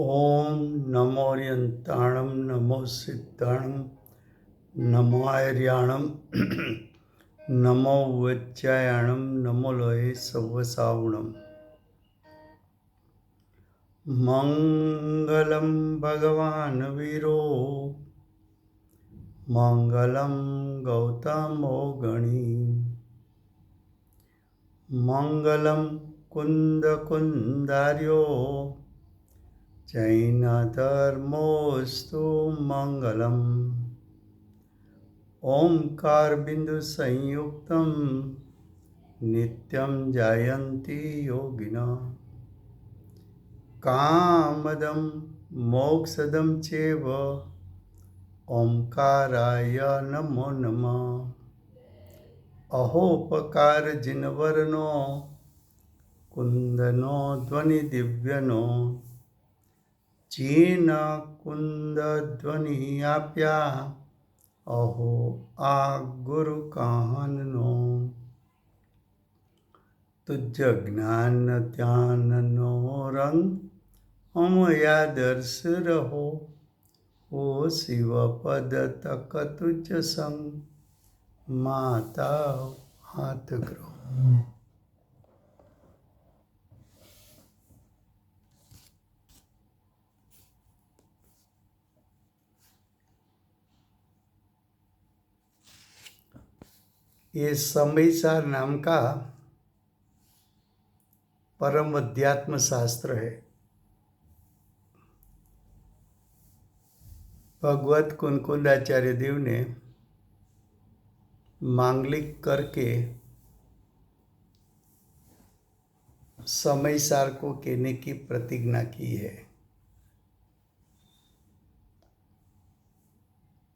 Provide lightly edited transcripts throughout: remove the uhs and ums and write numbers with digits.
ओम नमो यंताणम नमो सिद्धाणम नमो आर्याणम नमो वज्रायाणम नमो लोहे सवसावणम। मंगलम भगवान वीरो मंगलम गौतमो गणी मंगलम कुंद कुंदार्यो जैन धर्मोस्तु मंगलम। ओंकार बिंदु संयुक्तम नित्यं जायन्ति योगिनः कामदं मोक्षदं चैव ओंकाराय नमो नमः। अहोपकार जिनवर्णो कुंदनो ध्वनि दिव्यनो चीन कुंद ध्वनि आप्या अहो आ गुरु कहनो। तुझ ज्ञान ध्यान नो रंग हम या दर्श रहो ओ शिव पद तक तुझ संग माता हाथ ग्रहो। ये समयसार नाम का परम अध्यात्म शास्त्र है। भगवत कुनकुंदाचार्य देव ने मांगलिक करके समयसार को कहने की प्रतिज्ञा की है।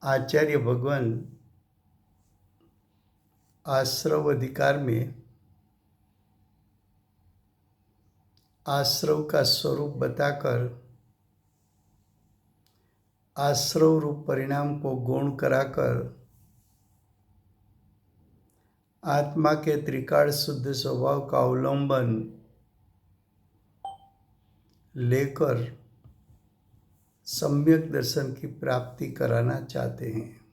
आचार्य भगवान आश्रव अधिकार में आश्रव का स्वरूप बताकर आश्रव रूप परिणाम को गौण कराकर आत्मा के त्रिकाल शुद्ध स्वभाव का अवलंबन लेकर सम्यक दर्शन की प्राप्ति कराना चाहते हैं।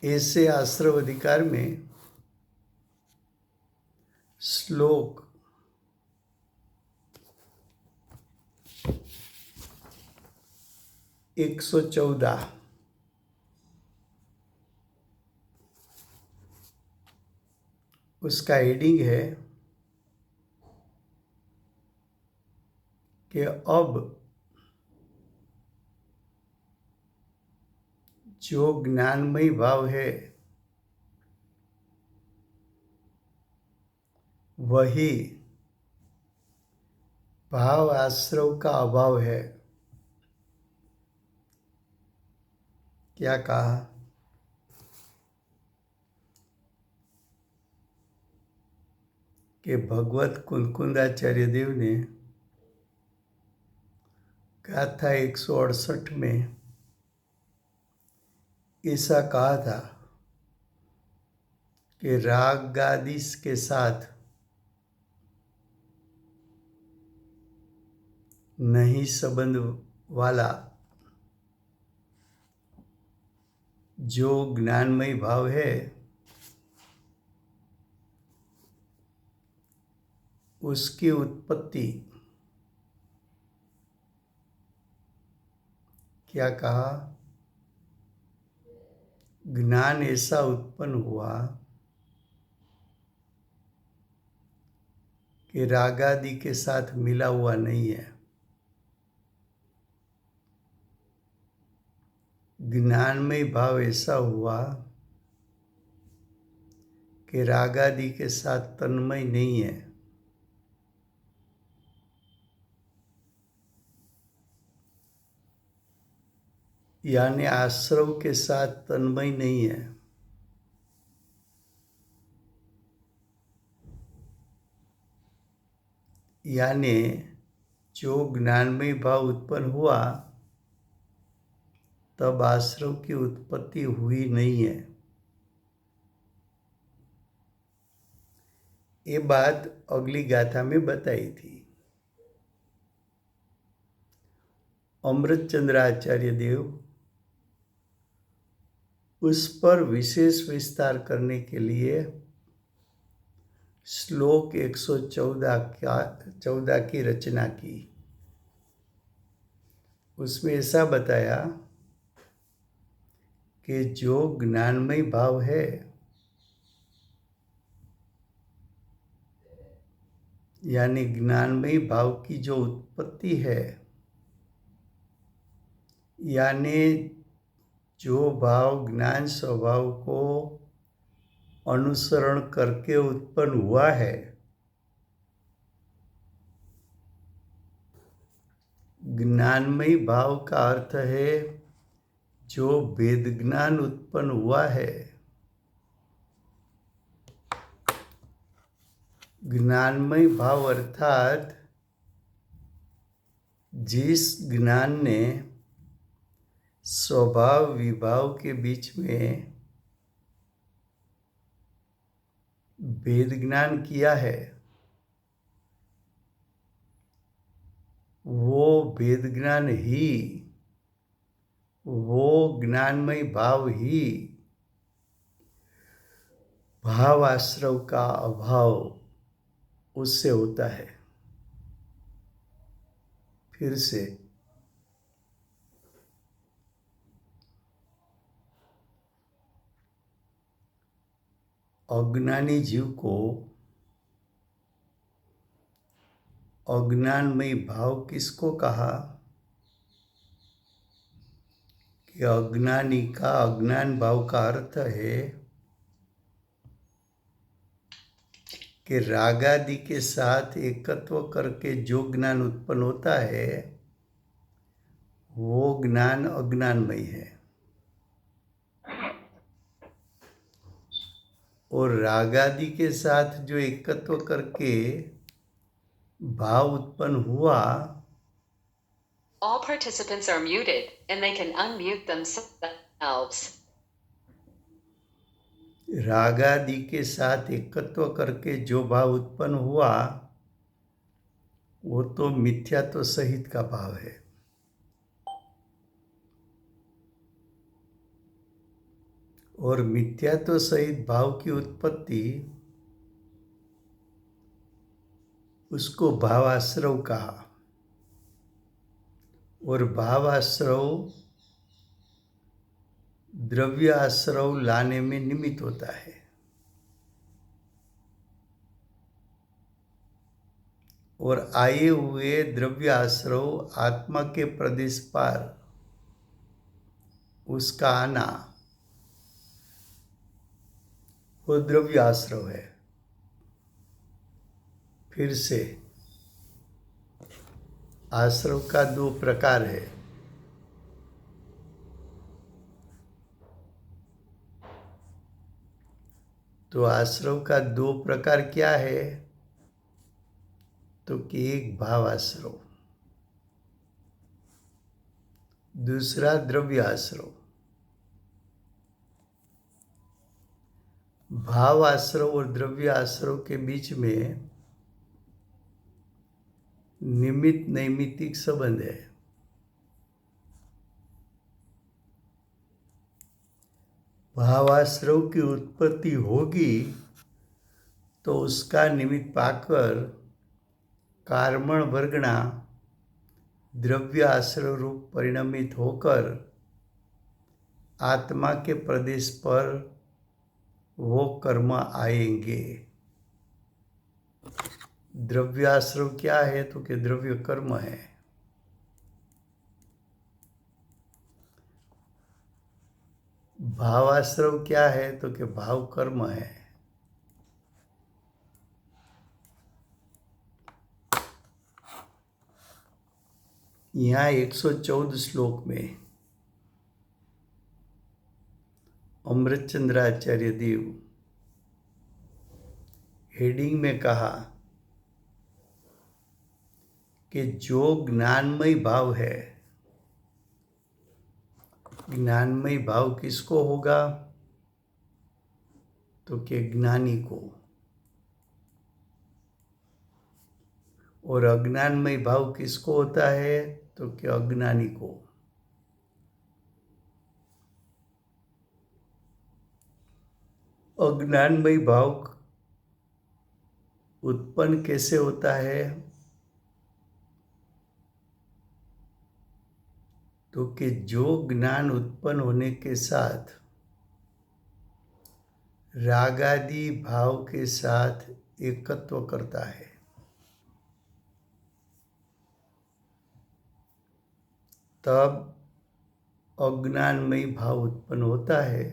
ऐसे आश्रव अधिकार में श्लोक 114 उसका हेडिंग है कि अब जो ज्ञानमय भाव है वही भाव आश्रव का अभाव है। क्या कहा? कि भगवत कुनकुंदाचार्य देव ने गाथा 168 में ऐसा कहा था कि राग आदिश के साथ नहीं संबंध वाला जो ज्ञानमय भाव है उसकी उत्पत्ति, क्या कहा? ज्ञान ऐसा उत्पन्न हुआ कि रागादि के साथ मिला हुआ नहीं है। ज्ञानमय भाव ऐसा हुआ कि रागादि के साथ तन्मय नहीं है। यानी आश्रव के साथ तन्मय नहीं है। यानी जो ज्ञानमय भाव उत्पन्न हुआ तब आश्रव की उत्पत्ति हुई नहीं है। ये बात अगली गाथा में बताई थी। अमृतचंद्र आचार्य देव उस पर विशेष विस्तार करने के लिए श्लोक 114 की रचना की। उसमें ऐसा बताया कि जो ज्ञानमय भाव है, यानी ज्ञानमय भाव की जो उत्पत्ति है, यानी जो भाव ज्ञान स्वभाव को अनुसरण करके उत्पन्न हुआ है, ज्ञानमय भाव का अर्थ है जो वेद ज्ञान उत्पन्न हुआ है। ज्ञानमय भाव अर्थात जिस ज्ञान ने स्वभाव विभाव के बीच में वेद ज्ञान किया है, वो वेद ज्ञान ही, वो ज्ञानमय भाव ही भाव आश्रव का अभाव उससे होता है। फिर से अज्ञानी जीव को अज्ञानमय भाव किसको कहा कि अज्ञानी का अज्ञान भाव का अर्थ है कि राग आदि के साथ एकत्व करके जो ज्ञान उत्पन्न होता है वो ज्ञान अज्ञानमय है, और राग आदि के साथ जो एकत्व करके भाव उत्पन्न हुआ। All participants are muted and they can unmute themselves. राग आदि के साथ एकत्व करके जो भाव उत्पन्न हुआ वो तो मिथ्यात्व सहित का भाव है, और मिथ्यात्व सहित भाव की उत्पत्ति उसको भावाश्रव कहा, और भावाश्रव द्रव्य आश्रव लाने में निमित्त होता है। और आए हुए द्रव्य आश्रव आत्मा के प्रदेश पार उसका आना वो द्रव्य आश्रव है। फिर से आश्रव का दो प्रकार है। तो आश्रव का दो प्रकार क्या है? तो कि एक भाव आश्रव, दूसरा द्रव्य आश्रव। भाव आश्रव और द्रव्य आश्रव के बीच में निमित्त नैमित्तिक संबंध है। भावाश्रव की उत्पत्ति होगी तो उसका निमित्त पाकर कार्मण वर्गणा द्रव्य आश्रव रूप परिणमित होकर आत्मा के प्रदेश पर वो कर्म आएंगे। द्रव्य आश्रव क्या है? तो कि द्रव्य कर्म है। भावाश्रव क्या है? तो कि भाव कर्म है। यहाँ 114 श्लोक में अमृतचंद्र आचार्य देव हेडिंग में कहा कि जो ज्ञानमय भाव है, ज्ञानमय भाव किसको होगा? तो कि ज्ञानी को। और अज्ञानमय भाव किसको होता है? तो कि अज्ञानी को। अज्ञानमय भाव उत्पन्न कैसे होता है? तो कि जो ज्ञान उत्पन्न होने के साथ राग आदि भाव के साथ एकत्व करता है, तब अज्ञानमय भाव उत्पन्न होता है।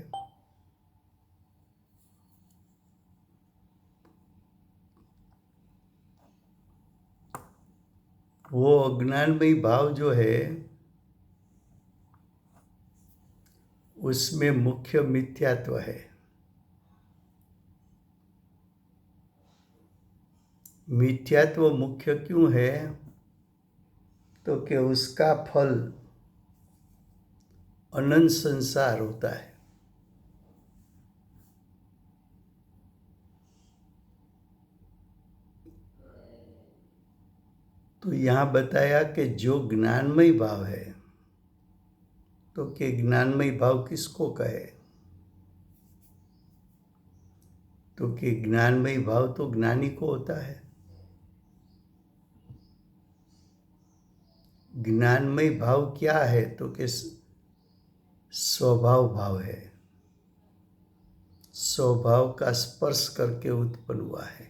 वो अज्ञानमय भाव जो है उसमें मुख्य मिथ्यात्व है। मिथ्यात्व मुख्य क्यों है? तो कि उसका फल अनंत संसार होता है। तो यहाँ बताया कि जो ज्ञानमय भाव है, तो कि ज्ञानमय भाव किसको कहे? तो कि ज्ञानमय भाव तो ज्ञानी को होता है। ज्ञानमय भाव क्या है? तो कि स्वभाव भाव है। स्वभाव का स्पर्श करके उत्पन्न हुआ है।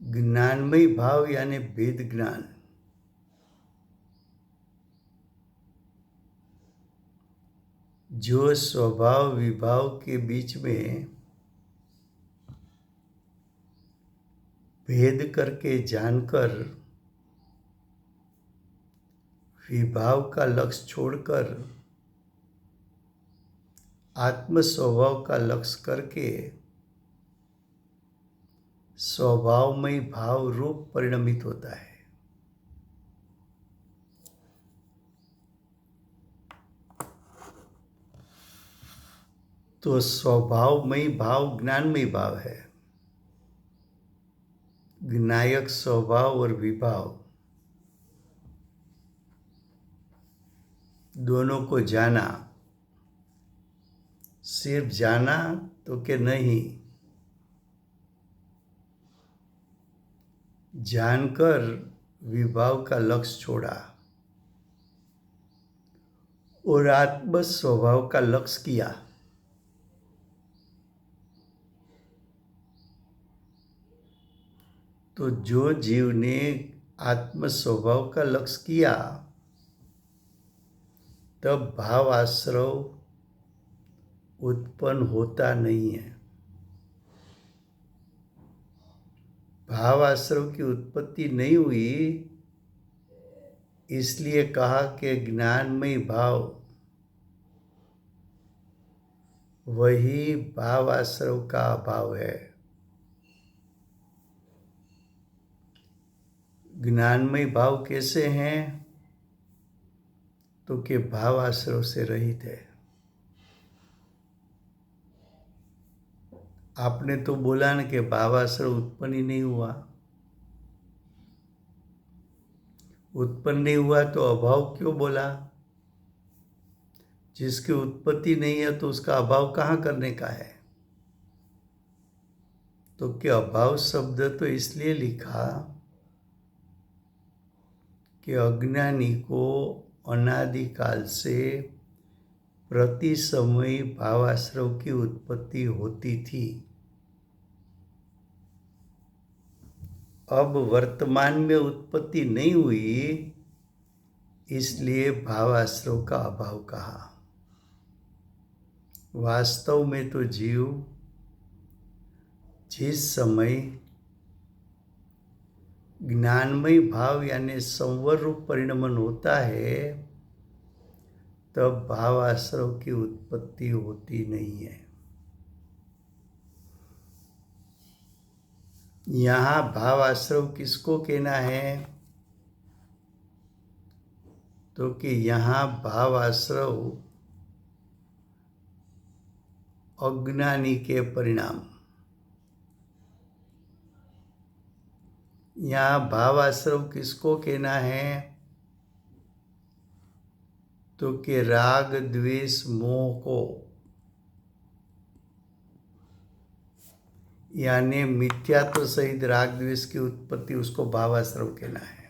ज्ञानमय भाव यानी वेद ज्ञान, जो स्वभाव विभाव के बीच में भेद करके जानकर विभाव का लक्ष्य छोड़कर आत्म स्वभाव का लक्ष्य करके स्वभावमय भाव रूप परिणमित होता है। तो स्वभावमय भाव ज्ञानमय भाव है। ज्ञायक स्वभाव और विभाव दोनों को जाना, सिर्फ जाना तो कि नहीं, जानकर विभाव का लक्ष्य छोड़ा और आत्म स्वभाव का लक्ष्य किया। तो जो जीव ने आत्म स्वभाव का लक्ष्य किया, तब भाव आश्रव उत्पन्न होता नहीं है। भाव आश्रव की उत्पत्ति नहीं हुई, इसलिए कहा कि ज्ञानमय भाव वही भाव आश्रव का अभाव है। ज्ञानमय भाव कैसे हैं? तो कि भाव आश्रव से रहित है। आपने तो बोला ना कि भाव आश्रव उत्पन्न ही नहीं हुआ। उत्पन्न नहीं हुआ तो अभाव क्यों बोला? जिसकी उत्पत्ति नहीं है तो उसका अभाव कहाँ करने का है? तो कि अभाव शब्द तो इसलिए लिखा कि अज्ञानी को अनादिकाल से प्रति समय भावाश्रव की उत्पत्ति होती थी। अब वर्तमान में उत्पत्ति नहीं हुई, इसलिए भावाश्रव का अभाव कहा। वास्तव में तो जीव जिस समय ज्ञानमय भाव यानी संवर रूप परिणमन होता है, तब भाव आश्रव की उत्पत्ति होती नहीं है। यहाँ भाव आश्रव किसको कहना है? तो कि यहाँ भाव आश्रव अज्ञानी के परिणाम यहाँ भाव आश्रव किसको कहना है? तो कि राग द्वेष मोह को, यानी मिथ्यात्व सहित राग द्वेष की उत्पत्ति, उसको भाव आश्रव कहना है।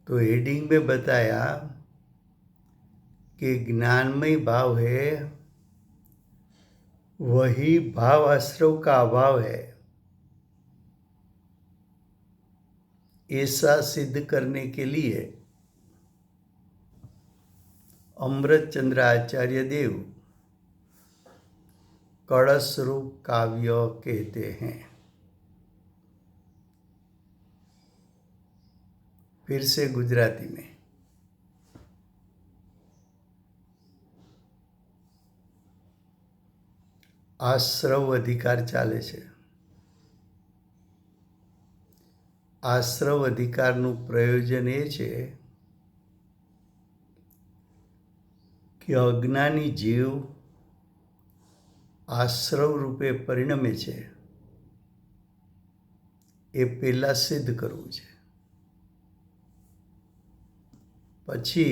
तो हेडिंग में बताया कि ज्ञानमय भाव है वही भाव आश्रव का अभाव है, ऐसा सिद्ध करने के लिए अमृतचंद्र आचार्य देव कलश रूप काव्य कहते हैं। फिर से गुजराती में, આશ્રવ અધિકાર ચાલે છે। આશ્રવ અધિકારનું પ્રયોજન એ છે કે અજ્ઞાની જીવ આશ્રવ રૂપે પરિણમે છે એ પહેલાં સિદ્ધ કરવું છે। પછી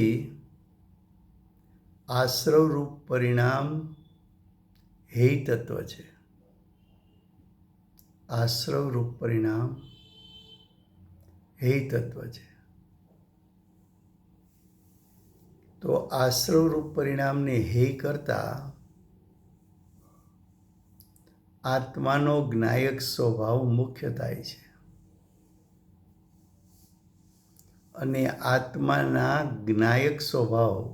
આશ્રવ રૂપ પરિણામ हेय तत्व है। आश्रव रूप परिणाम हेय तत्व है। तो आश्रव रूप परिणाम ने हेय करता आत्मानो ज्ञायक स्वभाव मुख्य थाय छे अने आत्माना ज्ञायक स्वभाव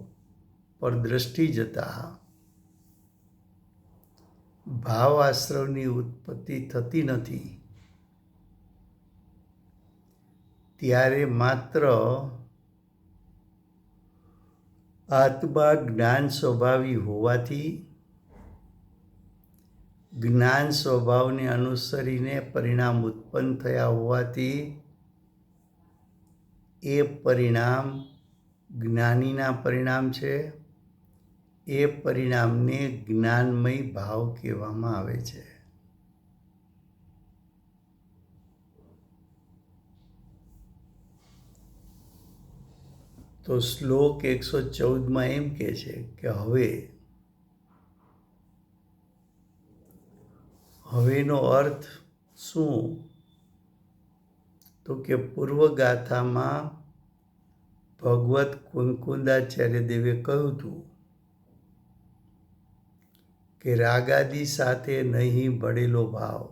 पर दृष्टि जता भाव आश्रवनी उत्पत्ति थती नथी। त्यारे मात्र आत्मा ज्ञान स्वभावी होवाथी ज्ञान स्वभावने अनुसरीने परिणाम उत्पन्न थया होवाथी ए परिणाम ज्ञानीना परिणाम छे। ए परिणामने ज्ञानमय भाव कहेवामां आवे छे। तो श्लोक 114 में एम कहे छे कि हवेनो अर्थ शुं? तो कि पूर्वगाथा में भगवत कुंकुंदाचार्य देवे कह્યું હતું कि रागादि साथे नहीं बढ़ेलो भाव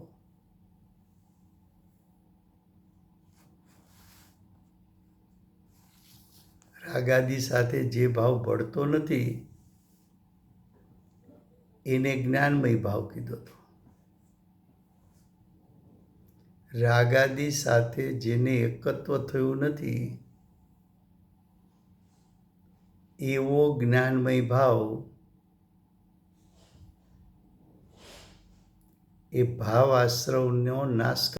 रागादि साथे जे भाव बढ़तो नथी एने ज्ञानमय भाव कीधो तो। रागादि साथे जेने एकत्व थयुं नथी एवो ज्ञानमय भाव ए भाव आश्रवनो नाश